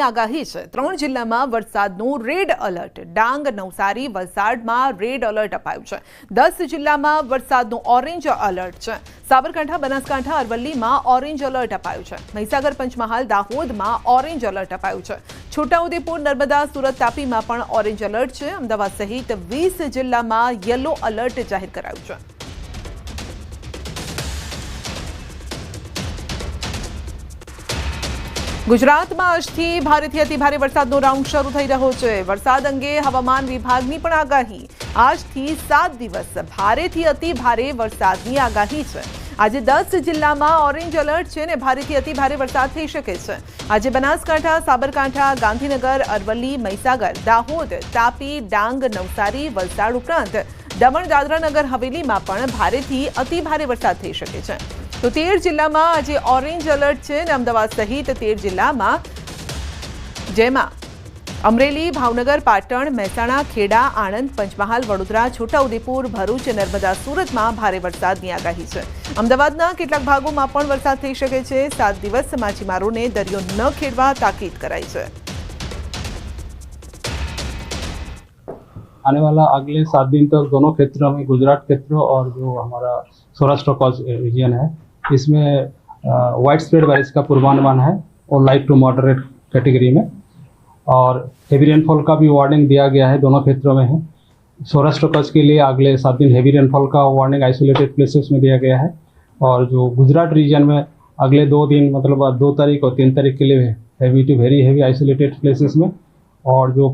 આગાહી છે। 3 જિલ્લામાં વરસાદનું રેડ એલર્ટ। ડાંગ, નવસારી, વલસાડમાં રેડ એલર્ટ અપાયું છે। 10 જિલ્લામાં વરસાદનું ઓરેન્જ એલર્ટ છે। સાબરકાંઠા, બનાસકાંઠા, અરવલ્લીમાં ઓરેન્જ એલર્ટ અપાયું છે। મહીસાગર, પંચમહાલ, દાહોદમાં ઓરેન્જ એલર્ટ અપાયું છે। છોટાઉદેપુર, નર્મદા, સુરત, તાપીમાં પણ ઓરેન્જ એલર્ટ છે। અમદાવાદ સહિત 20 જિલ્લામાં યલો એલર્ટ જાહેર કરાયું છે। ગુજરાતમાં આજથી ભારેથી અતિભારે વરસાદનો રાઉન્ડ શરૂ થઈ રહ્યો છે। વરસાદ અંગે હવામાન વિભાગની પણ આગાહી। આજથી 7 દિવસ ભારેથી અતિભારે વરસાદની આગાહી છે। આજે 10 જિલ્લામાં ઓરેન્જ એલર્ટ છે અને ભારેથી અતિભારે વરસાદ થઈ શકે છે। આજે બનાસકાંઠા, સાબરકાંઠા, ગાંધીનગર, અરવલ્લી, મહીસાગર, દાહોદ, તાપી, ડાંગ, નવસારી, વલસાડ ઉપરાંત દમણ, દાદરા નગર હવેલીમાં પણ ભારેથી અતિભારે વરસાદ થઈ શકે છે। તો 13 જિલ્લામાં આજે ઓરેન્જ એલર્ટ છે અને અમદાવાદ સહિત 13 જિલ્લામાં, જેમાં અમરેલી, ભાવનગર, પાટણ, મહેસાણા, ખેડા, આણંદ, પંચમહાલ, વડોદરા, છોટાઉદેપુર, ભરૂચ, નર્મદા, સુરતમાં ભારે વરસાદની આગાહી છે। અમદાવાદના કેટલાક ભાગોમાં પણ વરસાદ થઈ શકે છે। 7 દિવસ માછીમારોને દરિયો ન ખેડવા તાકીદ કરાઈ છે। आने वाला अगले 7 दिन तक दोनों क्षेत्रों में, गुजरात क्षेत्र और जो हमारा सौराष्ट्र का रीजन है, इसमें वाइड स्प्रेड बारिश का पूर्वानुमान है और लाइट टू मॉडरेट कैटेगरी में, और हेवी रेनफॉल का भी वार्निंग दिया गया है। दोनों क्षेत्रों में है। सौराष्ट्र कच्छ के लिए अगले 7 दिन हेवी रेनफॉल का वार्निंग आइसोलेटेड प्लेसेस में दिया गया है, और जो गुजरात रीजन में अगले 2 दिन मतलब 2 तारीख और 3 तारीख के लिए heavy to very heavy isolated places में, और जो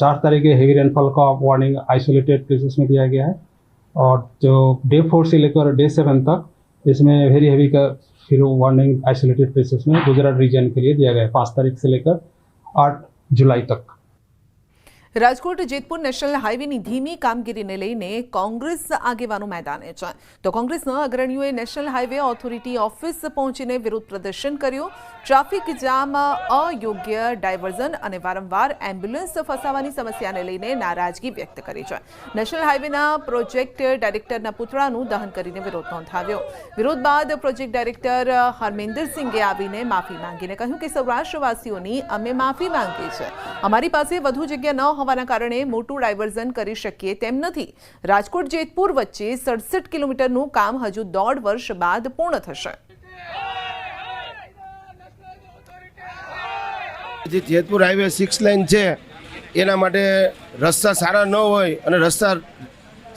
4 तारीख के हेवी रेनफॉल का वार्निंग आइसोलेटेड प्लेसेस में दिया गया है। और जो डे 4 से लेकर डे 7 तक इसमें वेरी हेवी का फिर वार्निंग आइसोलेटेड प्लेसेस में गुजरात रीजन के लिए दिया गया है 5 तारीख से लेकर 8 जुलाई तक। રાજકોટ જેતપુર નેશનલ હાઈવેની ધીમી કામગીરીને લઈને કોંગ્રેસ આગેવાનો મેદાને છે। તો કોંગ્રેસના અગ્રણીઓએ નેશનલ હાઈવે ઓથોરિટી ઓફિસ પહોંચીને વિરોધ પ્રદર્શન કર્યું। ટ્રાફિક જામ, અયોગ્ય ડાયવર્ઝન અને વારંવાર એમ્બ્યુલન્સ ફસાવાની સમસ્યાને લઈને નારાજગી વ્યક્ત કરી છે। નેશનલ હાઈવેના પ્રોજેક્ટ ડાયરેક્ટરના પુતળાનું દહન કરીને વિરોધ નોંધાવ્યો। વિરોધ બાદ પ્રોજેક્ટ ડાયરેક્ટર હરમિંદરસિંઘે આવીને માફી માંગીને કહ્યું કે સૌરાષ્ટ્રવાસીઓની અમે માફી માંગી છે। અમારી પાસે વધુ જગ્યા ન હોવાના કારણે મોટું ડાયવર્ઝન કરી શકીએ તેમ નથી। રાજકોટ જેતપુર વચ્ચે 67 કિલોમીટરનું કામ હજુ 1.5 વર્ષ બાદ પૂર્ણ થશે। જેતપુર હાઈવે 6 લાઇન છે, એના માટે રસ્તા સારા ન હોય અને રસ્તા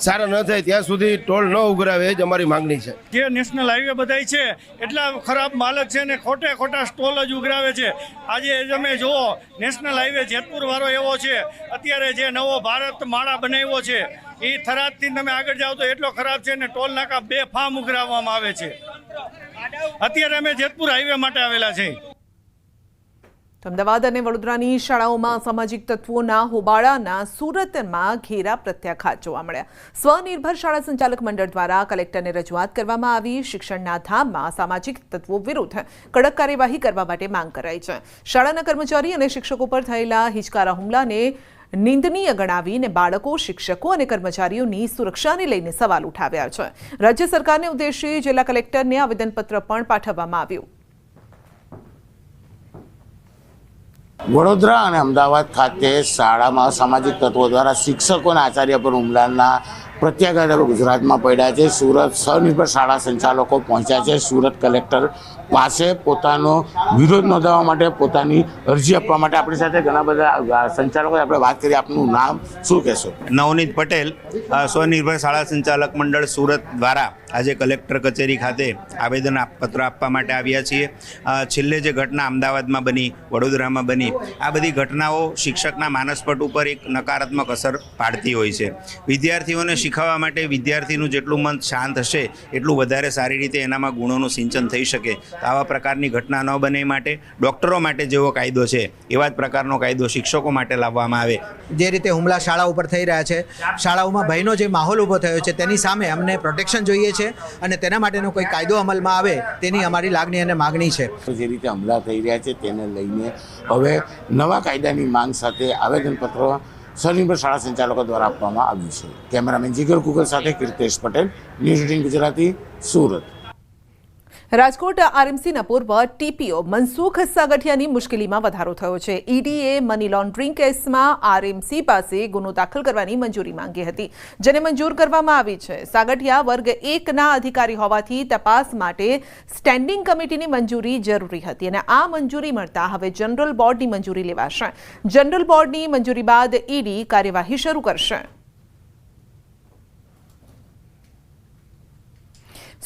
સારા ન થાય ત્યાં સુધી ટોલ ન ઉઘરાવે જ અમારી માંગણી છે। જે નેશનલ હાઈવે બધાય છે એટલા ખરાબ માલક છે ને ખોટા સ્ટોલ જ ઉઘરાવે છે। આજે તમે જુઓ નેશનલ હાઈવે જેતપુર વાળો એવો છે, અત્યારે જે નવો ભારત માળા બનાવ્યો છે એ થરાદથી તમે આગળ જાઓ તો એટલો ખરાબ છે ને ટોલ નાકા બેફામ ઉઘરાવવામાં આવે છે। અત્યારે અમે જેતપુર હાઈવે માટે આવેલા છે। અમદાવાદ અને વડોદરાની શાળાઓમાં સામાજિક તત્વોના હોબાળાના સુરતમાં ઘેરા પ્રત્યાઘાત જોવા મળ્યા। સ્વનિર્ભર શાળા સંચાલક મંડળ દ્વારા કલેક્ટરને રજૂઆત કરવામાં આવી। શિક્ષણના ધામમાં સામાજિક તત્વો વિરુદ્ધ કડક કાર્યવાહી કરવા માટે માંગ કરાઈ છે। શાળાના કર્મચારી અને શિક્ષકો પર થયેલા હિચકારા હુમલાને નિંદનીય ગણાવીને બાળકો, શિક્ષકો અને કર્મચારીઓની સુરક્ષાને લઈને સવાલ ઉઠાવ્યા છે। રાજ્ય સરકારને ઉદ્દેશી જિલ્લા કલેક્ટરને આવેદનપત્ર પણ પાઠવવામાં આવ્યું। વડોદરા અને અમદાવાદ ખાતે શાળામાં સામાજિક તત્વો દ્વારા શિક્ષકો અને આચાર્ય પર હુમલાના પ્રત્યાઘાત હવે ગુજરાતમાં પડ્યા છે। સુરત સ્વનિર્ભર શાળા સંચાલકો પહોંચ્યા છે સુરત કલેક્ટર પાસે પોતાનો વિરોધ નોંધાવવા માટે, પોતાની અરજી આપવા માટે। આપણી સાથે ઘણા બધા સંચાલકો, આપણે વાત કરીએ। આપનું નામ શું કહેશો? નવનીત પટેલ, સ્વનિર્ભર શાળા સંચાલક મંડળ સુરત દ્વારા આજે કલેક્ટર કચેરી ખાતે આવેદન પત્ર આપવા માટે આવ્યા છીએ। છેલ્લે જે ઘટના અમદાવાદમાં બની, વડોદરામાં બની, આ બધી ઘટનાઓ શિક્ષકના માનસપટ ઉપર એક નકારાત્મક અસર પાડતી હોય છે। વિદ્યાર્થીઓને શીખવવા માટે વિદ્યાર્થીનું જેટલું મન શાંત હશે એટલું વધારે સારી રીતે એનામાં ગુણોનું સિંચન થઈ શકે। તો આવા પ્રકારની ઘટના ન બને માટે ડૉક્ટરો માટે જેવો કાયદો છે એવા જ પ્રકારનો કાયદો શિક્ષકો માટે લાવવામાં આવે। જે રીતે હુમલા શાળા ઉપર થઈ રહ્યા છે, શાળાઓમાં ભયનો જે માહોલ ઊભો થયો છે, તેની સામે અમને પ્રોટેક્શન જોઈએ છે અને તેના માટેનો કોઈ કાયદો અમલમાં આવે તેની અમારી લાગણી અને માગણી છે। જે રીતે હુમલા થઈ રહ્યા છે તેને લઈને હવે નવા કાયદાની માંગ સાથે આવેદનપત્ર સ્વનિર્ભર શાળા સંચાલકો દ્વારા આપવામાં આવ્યું છે। કેમેરામેન જીગર કુકર સાથે કીર્તેશ પટેલ, ન્યૂઝ 18 ગુજરાતી, સુરત। રાજકોટ આરએમસીના પૂર્વ ટીપીઓ મનસુખ સાગઠિયાની મુશ્કેલીમાં વધારો થયો છે. ઈડીએ મની લોન્ડરિંગ કેસમાં આરએમસી પાસે ગુનો દાખલ કરવાની મંજૂરી માંગી હતી, જેને મંજૂર કરવામાં આવી છે. સાગઠિયા વર્ગ 1ના અધિકારી હોવાથી તપાસ માટે સ્ટેન્ડિંગ કમિટીની મંજૂરી જરૂરી હતી અને આ મંજૂરી મળતા હવે જનરલ બોર્ડની મંજૂરી લેવાશે. જનરલ બોર્ડની મંજૂરી બાદ ઈડી કાર્યવાહી શરૂ કરશે.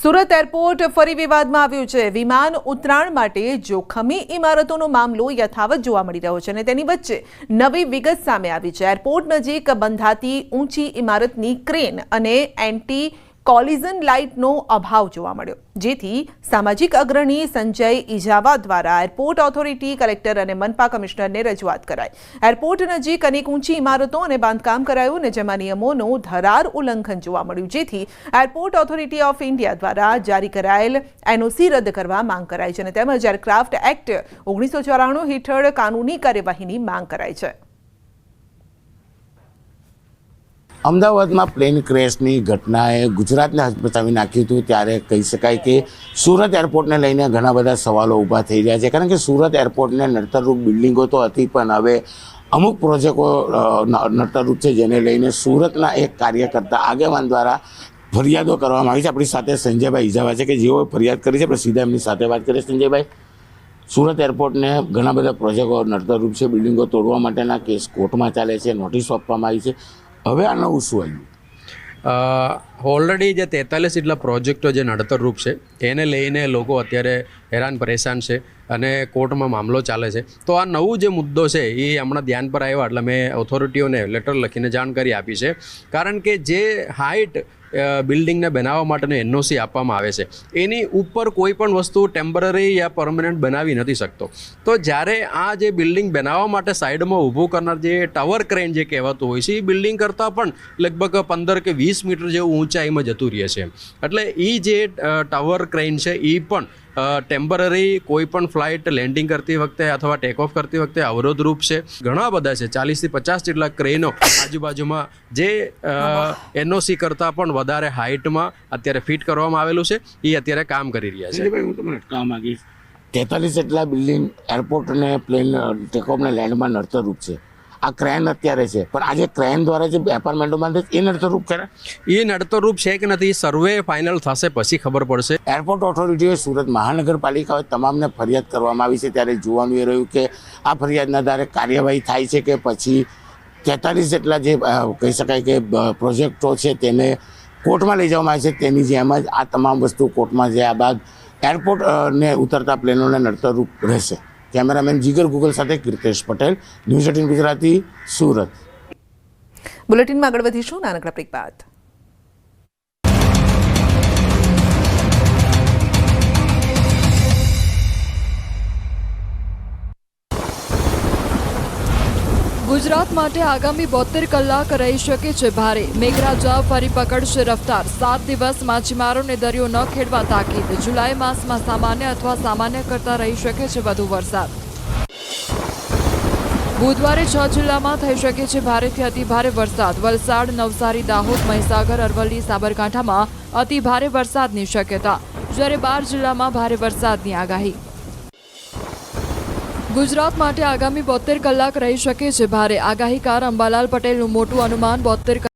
સુરત એરપોર્ટ ફરી વિવાદમાં આવ્યું છે. વિમાન ઉતરાણ માટે જોખમી ઇમારતોનો મામલો યથાવત જોવા મળી રહ્યો છે અને તેની વચ્ચે નવી વિગત સામે આવી છે. એરપોર્ટ નજીક બંધાતી ઊંચી ઇમારતની ક્રેન અને એન્ટી કોલિઝન લાઇટનો અભાવ જોવા મળ્યો, જેથી સામાજિક અગ્રણી સંજય ઇજાવા દ્વારા એરપોર્ટ ઓથોરિટી, કલેક્ટર અને મનપા કમિશનરને રજૂઆત કરાઈ. એરપોર્ટ નજીક અનેક ઊંચી ઇમારતો અને બાંધકામ કરાયું અને જેમાં નિયમોનું ધરાર ઉલ્લંઘન જોવા મળ્યું, જેથી એરપોર્ટ ઓથોરિટી ઓફ ઇન્ડિયા દ્વારા જારી કરાયેલ એનઓસી રદ કરવા માંગ કરાઈ છે અને તેમજ એરક્રાફ્ટ એક્ટ 1994 હેઠળ કાનૂની કાર્યવાહીની માંગ કરાઈ છે. અમદાવાદમાં પ્લેન ક્રેશની ઘટનાએ ગુજરાતને હચમચાવી નાખ્યું હતું. ત્યારે કહી શકાય કે સુરત એરપોર્ટને લઈને ઘણા બધા સવાલો ઊભા થઈ રહ્યા છે, કારણ કે સુરત એરપોર્ટને નડતરરૂપ બિલ્ડિંગો તો હતી, પણ હવે અમુક પ્રોજેક્ટો નડતરરૂપ છે, જેને લઈને સુરતના એક કાર્યકર્તા આગેવાન દ્વારા ફરિયાદો કરવામાં આવી છે. આપણી સાથે સંજયભાઈ ઇજાવા છે કે જેઓ ફરિયાદ કરી છે. આપણે સીધા એમની સાથે વાત કરીએ. સંજયભાઈ, સુરત એરપોર્ટને ઘણા બધા પ્રોજેક્ટો નડતરરૂપ છે, બિલ્ડિંગો તોડવા માટેના કેસ કોર્ટમાં ચાલે છે, નોટિસો આપવામાં આવી છે. હવે આ નવું શું આવ્યું? ઓલરેડી જે 43 જેટલા પ્રોજેક્ટો જે નડતરરૂપ છે એને લઈને લોકો અત્યારે હેરાન પરેશાન છે અને કોર્ટમાં મામલો ચાલે છે. તો આ નવું જે મુદ્દો છે એ હમણાં ધ્યાન પર આવ્યો એટલે મેં ઓથોરિટીઓને લેટર લખીને જાણકારી આપી છે. કારણ કે જે હાઇટ બિલ્ડિંગને બનાવવા માટેનો એનઓસી આપવામાં આવે છે એની ઉપર કોઈ પણ વસ્તુ ટેમ્પરરી યા પરમનન્ટ બનાવી નથી શકતો. તો જ્યારે આ જે બિલ્ડિંગ બનાવવા માટે સાઈડમાં ઊભું કરનાર જે ટાવર ક્રેન જે કહેવાતું હોય છે એ બિલ્ડિંગ કરતાં પણ લગભગ 15 કે 20 મીટર જેવું ઊંચાઈમાં જતું રહે છે. એટલે એ જે ટાવર ક્રેન છે એ પણ ટેમ્પરરી કોઈ પણ ફ્લાઇટ લેન્ડિંગ કરતી વખતે અથવા ટેક ઓફ કરતી વખતે અવરોધરૂપ છે. ઘણા બધા છે, 40 થી 50 જેટલા ક્રેનો આજુબાજુમાં જે એનઓસી કરતાં પણ વધારે હાઇટમાં અત્યારે ફિટ કરવામાં આવેલું છે. એ અત્યારે કામ કરી રહ્યા છે. હું તમને અટકાવવા માંગીશ. 43 જેટલા બિલ્ડિંગ એરપોર્ટને પ્લેન ટેકઓફને લેન્ડમાં નડતરરૂપ છે. આ ક્રેન અત્યારે છે, પણ આજે ક્રેન દ્વારા જે એપાર્ટમેન્ટો બાંધે એ નડતરરૂપ ખરા? એ નડતરરૂપ છે કે નથી સર્વે ફાઇનલ થશે પછી ખબર પડશે. એરપોર્ટ ઓથોરિટીએ સુરત મહાનગરપાલિકાએ તમામને ફરિયાદ કરવામાં આવી છે. ત્યારે જોવાનું એ રહ્યું કે આ ફરિયાદના આધારે કાર્યવાહી થાય છે કે પછી 43 જેટલા જે કહી શકાય કે પ્રોજેક્ટો છે તેને કોર્ટમાં લઈ જવામાં આવે છે. તેની જેમ જ આ તમામ વસ્તુ કોર્ટમાં જયા બાદ એરપોર્ટને ઉતરતા પ્લેનોને નડતરરૂપ રહેશે. કેમેરામેન જીગર ગુગલ સાથે કીર્તેશ પટેલ, ન્યૂઝ 18 ગુજરાતી, સુરત. બુલેટિનમાં આગળ વધીશું નાનકડા બ્રેક બાદ. ગુજરાત માટે આગામી 72 કલાક રહી શકે છે ભારે. મેઘરાજા ફરી પકડશે રફતાર. 7 દિવસ માછીમારોને દરિયો ન ખેડવા તાકીદ. જુલાઈ માસમાં સામાન્ય અથવા સામાન્ય કરતાં રહી શકે છે વધુ વરસાદ. બુધવારે 6 જિલ્લામાં થઈ શકે છે ભારેથી અતિભારે વરસાદ. વલસાડ, નવસારી, દાહોદ, મહીસાગર, અરવલ્લી, સાબરકાંઠામાં અતિભારે વરસાદની શક્યતા, જ્યારે 12 જિલ્લામાં ભારે વરસાદની આગાહી. ગુજરાત માટે આગામી 72 કલાક રહી શકે છે ભારે. આગાહીકાર અંબાલાલ પટેલનું મોટું અનુમાન. 72